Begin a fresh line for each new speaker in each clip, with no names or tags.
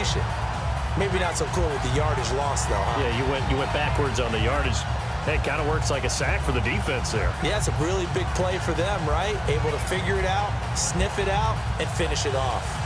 situation. Maybe not so cool with the yardage loss, though, huh?
Yeah, you went backwards on the yardage. Hey, it kind of works like a sack for the defense there.
Yeah, it's a really big play for them, right? Able to figure it out, sniff it out, and finish it off.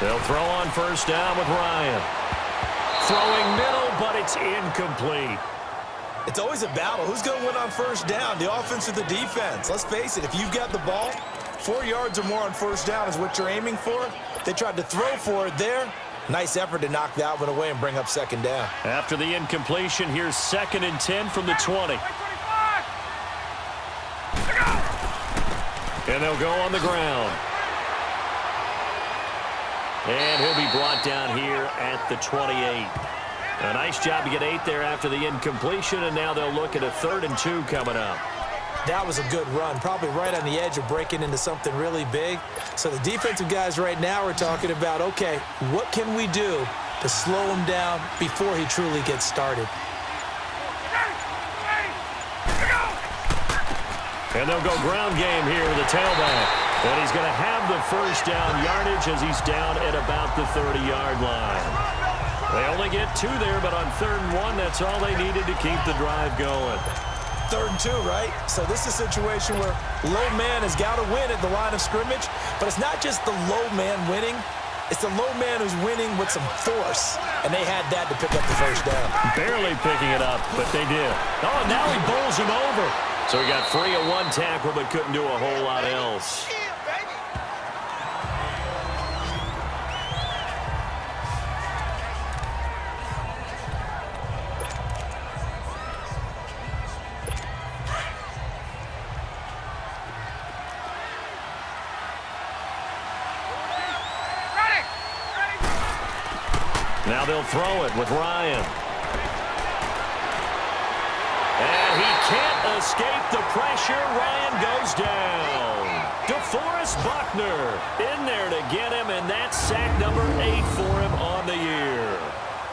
They'll throw on first down with Ryan. Throwing middle, but it's incomplete.
It's always a battle. Who's going to win on first down, the offense or the defense? Let's face it, if you've got the ball, 4 yards or more on first down is what you're aiming for. They tried to throw for it there. Nice effort to knock that one away and bring up second down.
After the incompletion, here's 2nd and 10 from the 20. And they'll go on the ground. And he'll be brought down here at the 28. A nice job to get 8 there after the incompletion, and now they'll look at a 3rd and 2 coming up.
That was a good run, probably right on the edge of breaking into something really big. So the defensive guys right now are talking about, okay, what can we do to slow him down before he truly gets started?
And they'll go ground game here with the tailback. And he's going to have the first down yardage as he's down at about the 30-yard line. They only get 2 there, but on 3rd and 1, that's all they needed to keep the drive going.
3rd and 2, right? So this is a situation where low man has got to win at the line of scrimmage, but it's not just the low man winning. It's the low man who's winning with some force, and they had that to pick up the first down.
Barely picking it up, but they did. Oh, now he bowls him over. So he got free of 1 tackle, but couldn't do a whole lot else. Now they'll throw it with Ryan. And he can't escape the pressure. Ryan goes down. DeForest Buckner in there to get him, and that's sack number 8 for him on the year.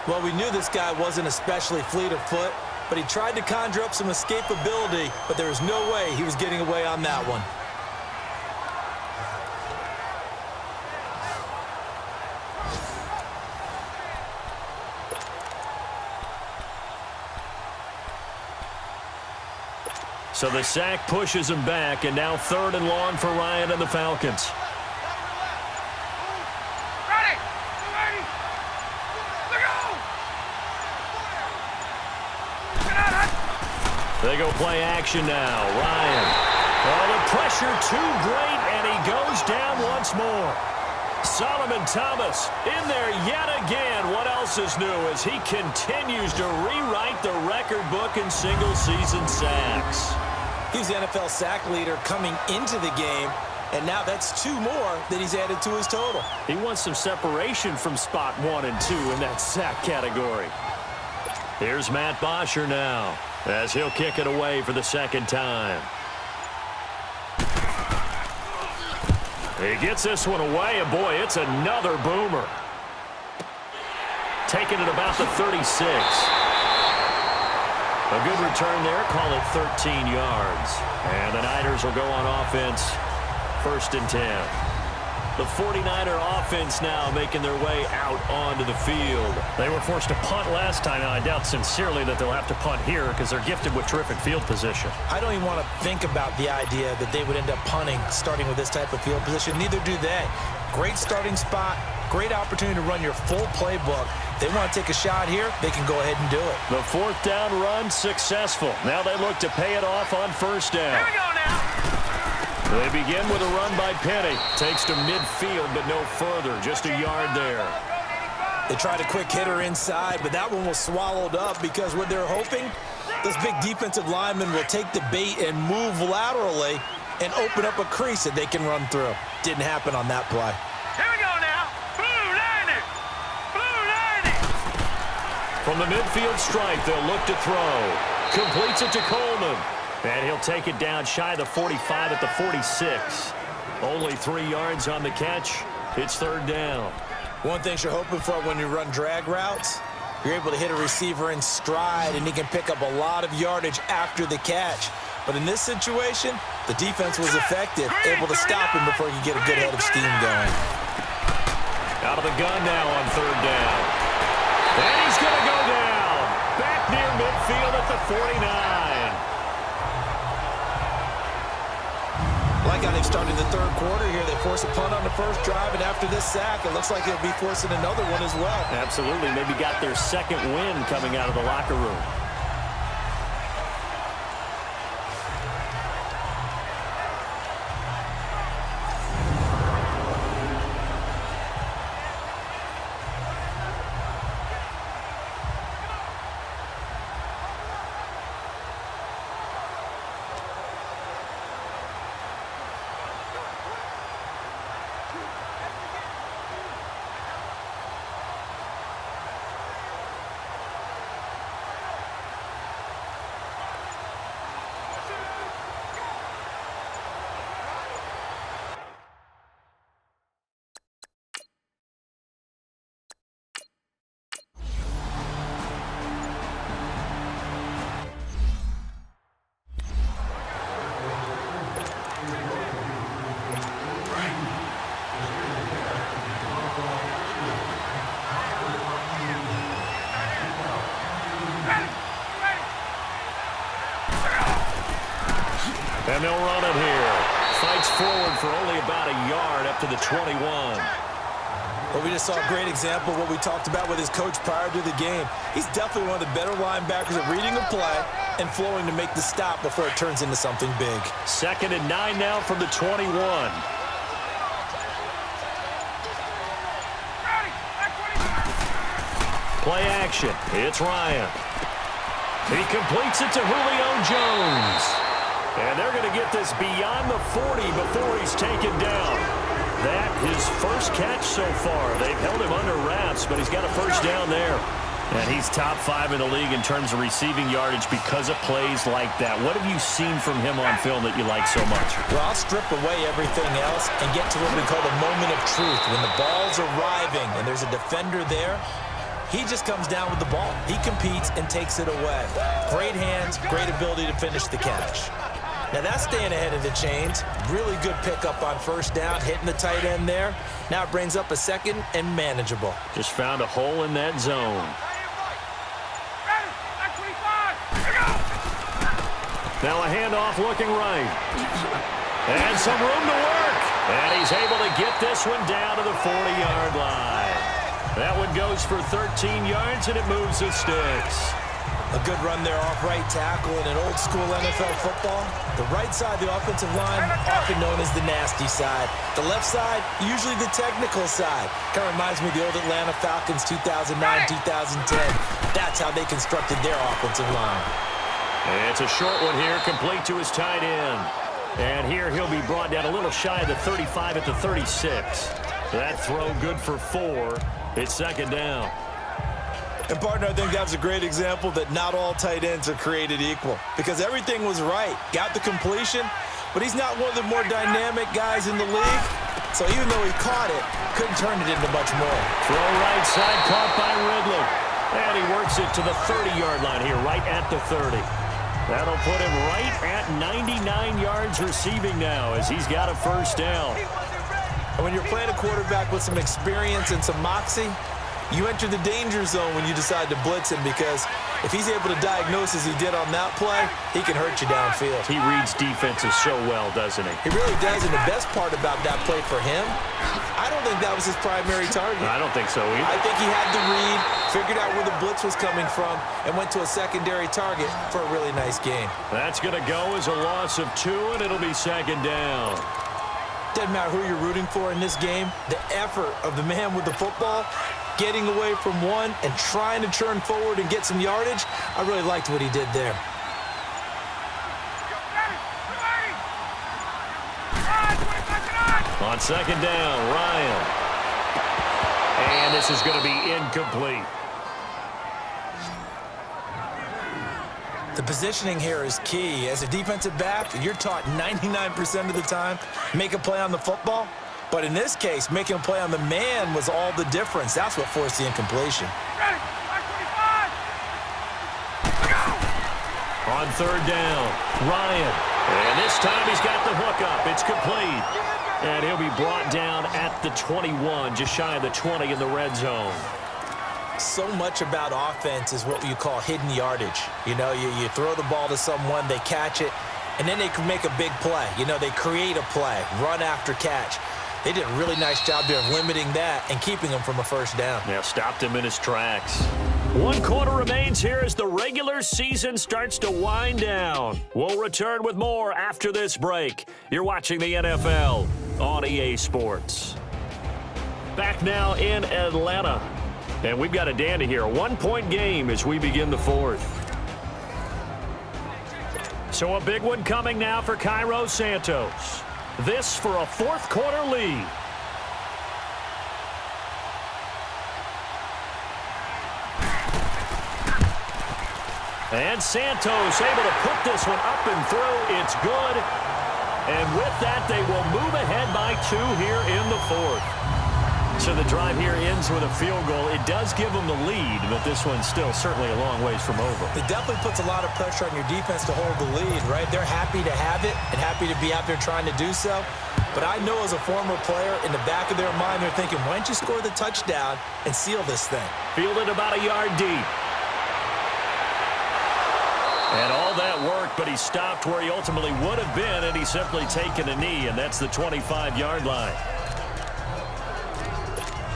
Well, we knew this guy wasn't especially fleet of foot, but he tried to conjure up some escapability, but there was no way he was getting away on that one.
So the sack pushes him back, and now 3rd and long for Ryan and the Falcons. They go play action now. Ryan. Oh, the pressure too great, and he goes down once more. Solomon Thomas in there yet again. What else is new as he continues to rewrite the record book in single-season sacks.
He's the NFL sack leader coming into the game, and now that's 2 more that he's added to his total.
He wants some separation from spot 1 and 2 in that sack category. Here's Matt Bosher now as he'll kick it away for the 2nd time. He gets this one away, and boy, it's another boomer. Taking it about the 36. A good return there, call it 13 yards. And the Niners will go on offense, 1st and 10. The 49er offense now making their way out onto the field.
They were forced to punt last time, and I doubt sincerely that they'll have to punt here because they're gifted with terrific field position.
I don't even want to think about the idea that they would end up punting starting with this type of field position. Neither do they. Great starting spot, great opportunity to run your full playbook. They want to take a shot here, they can go ahead and do it.
The 4th down run successful. Now they look to pay it off on 1st down.
Here we go now.
They begin with a run by Penny. Takes to midfield, but no further. Just a yard there.
They tried a quick hitter inside, but that one was swallowed up because what they're hoping, this big defensive lineman will take the bait and move laterally and open up a crease that they can run through. Didn't happen on that play.
Here we go now. Blue 90. Blue 90.
From the midfield stripe, they'll look to throw. Completes it to Coleman. And he'll take it down shy of the 45 at the 46. Only 3 yards on the catch. It's third down.
One thing you're hoping for when you run drag routes, you're able to hit a receiver in stride, and he can pick up a lot of yardage after the catch. But in this situation, the defense was effective, able to stop him before he could get a good head of steam going.
Out of the gun now on third down. And he's going to go down. Back near midfield at the 49.
Like how they've started the third quarter here. They force a punt on the first drive, and after this sack, it looks like they'll be forcing another one as well.
Absolutely. Maybe got their second win coming out of the locker room. And they'll run it here. Fights forward for only about a yard up to the 21.
Well, we just saw a great example of what we talked about with his coach prior to the game. He's definitely one of the better linebackers at reading a play and flowing to make the stop before it turns into something big.
2nd and 9 now from the 21. Play action. It's Ryan. He completes it to Julio Jones. And they're going to get this beyond the 40 before he's taken down. That his first catch so far. They've held him under wraps, but he's got a first down there. And he's top 5 in the league in terms of receiving yardage because of plays like that. What have you seen from him on film that you like so much?
Well, I'll strip away everything else and get to what we call the moment of truth. When the ball's arriving and there's a defender there, he just comes down with the ball. He competes and takes it away. Great hands, great ability to finish the catch. Now that's staying ahead of the chains. Really good pickup on first down, hitting the tight end there. Now it brings up a second and manageable.
Just found a hole in that zone. Now a handoff looking right. And some room to work. And he's able to get this one down to the 40-yard line. That one goes for 13 yards, and it moves the sticks.
A good run there off right tackle in an old-school NFL football. The right side of the offensive line, often known as the nasty side. The left side, usually the technical side. Kind of reminds me of the old Atlanta Falcons 2009, 2010. That's how they constructed their offensive line.
And it's a short one here, complete to his tight end. And here he'll be brought down a little shy of the 35 at the 36. That throw good for 4. It's second down.
And, partner, I think that was a great example that not all tight ends are created equal because everything was right. Got the completion, but he's not one of the more dynamic guys in the league. So even though he caught it, couldn't turn it into much more.
Throw right side, caught by Ridley. And he works it to the 30-yard line here, right at the 30. That'll put him right at 99 yards receiving now as he's got a first down.
And when you're playing a quarterback with some experience and some moxie, you enter the danger zone when you decide to blitz him because if he's able to diagnose as he did on that play, he can hurt you downfield.
He reads defenses so well, doesn't he?
He really does, and the best part about that play for him, I don't think that was his primary target.
I don't think so either.
I think he had the read, figured out where the blitz was coming from, and went to a secondary target for a really nice game.
That's going to go as a loss of 2, and it'll be second down.
Doesn't matter who you're rooting for in this game, the effort of the man with the football, getting away from one and trying to turn forward and get some yardage, I really liked what he did there.
On second down, Ryan. And this is going to be incomplete.
The positioning here is key. As a defensive back, you're taught 99% of the time, make a play on the football. But in this case, making a play on the man was all the difference. That's what forced the incompletion.
Ready. 25. Go.
On third down, Ryan. And this time he's got the hook up. It's complete. And he'll be brought down at the 21, just shy of the 20 in the red zone.
So much about offense is what you call hidden yardage. You know, you throw the ball to someone, they catch it, and then they can make a big play. You know, they create a play, run after catch. They did a really nice job there of limiting that and keeping him from a first down.
Yeah, stopped him in his tracks. 1 quarter remains here as the regular season starts to wind down. We'll return with more after this break. You're watching the NFL on EA Sports. Back now in Atlanta. And we've got a dandy here. A 1-point game as we begin the fourth. So a big one coming now for Cairo Santos. This for a fourth quarter lead. And Santos able to put this one up and through. It's good. And with that, they will move ahead by 2 here in the fourth. So the drive here ends with a field goal. It does give them the lead, but this one's still certainly a long ways from over.
It definitely puts a lot of pressure on your defense to hold the lead, right? They're happy to have it and happy to be out there trying to do so. But I know as a former player, in the back of their mind, they're thinking, why don't you score the touchdown and seal this thing?
Fielded about a yard deep. And all that work, but he stopped where he ultimately would have been, and he's simply taken a knee, and that's the 25-yard line.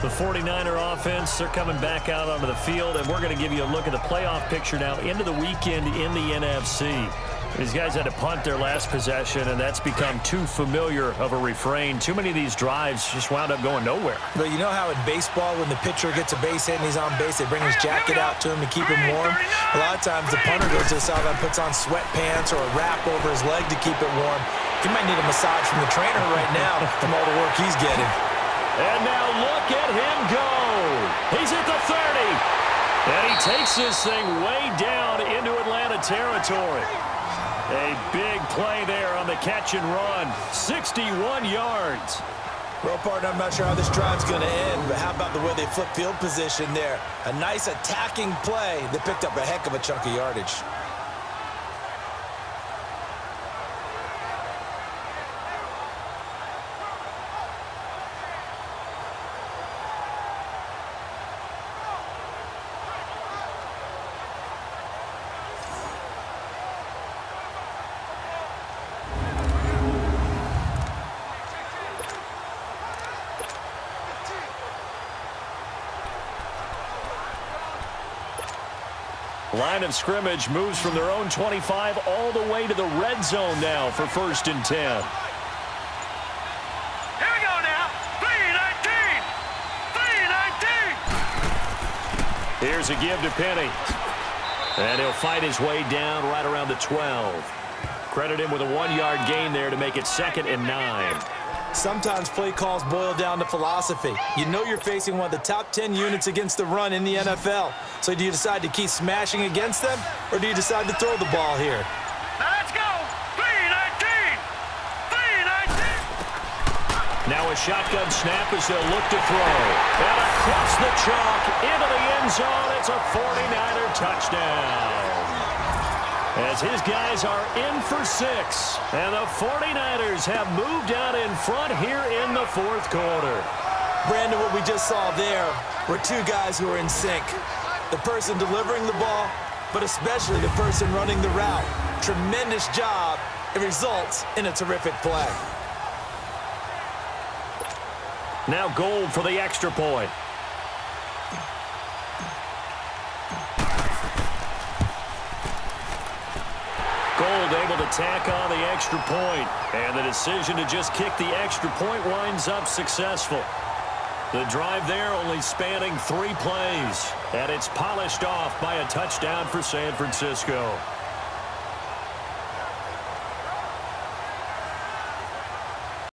The 49er offense, they're coming back out onto the field, and we're going to give you a look at the playoff picture now into the weekend in the NFC. These guys had to punt their last possession, and that's become too familiar of a refrain. Too many of these drives just wound up going nowhere.
But you know how in baseball, when the pitcher gets a base hit and he's on base, they bring his jacket out to him to keep him warm? A lot of times the punter goes to the sideline, puts on sweatpants or a wrap over his leg to keep it warm. He might need a massage from the trainer right now from all the work he's getting.
And now look at him go. He's at the 30. And he takes this thing way down into Atlanta territory. A big play there on the catch and run. 61 yards.
Well, partner, I'm not sure how this drive's going to end, but how about the way they flip field position there? A nice attacking play that picked up a heck of a chunk of yardage.
Line of scrimmage moves from their own 25 all the way to the red zone now for 1st and 10.
Here we go now. 3-19. 3-19.
Here's a give to Penny. And he'll fight his way down right around the 12. Credit him with a 1-yard gain there to make it 2nd and 9.
Sometimes play calls boil down to philosophy. You know you're facing one of the top 10 units against the run in the NFL. So do you decide to keep smashing against them, or do you decide to throw the ball here?
Now let's go. 3-19. 3-19.
Now a shotgun snap as they'll look to throw. And across the chalk into the end zone. It's a 49er touchdown. As his guys are in for 6. And the 49ers have moved out in front here in the 4th quarter.
Brandon, what we just saw there were 2 guys who are in sync. The person delivering the ball, but especially the person running the route. Tremendous job. It results in a terrific play.
Now Gold for the extra point. Gold able to tack on the extra point. And the decision to just kick the extra point winds up successful. The drive there only spanning 3 plays. And it's polished off by a touchdown for San Francisco.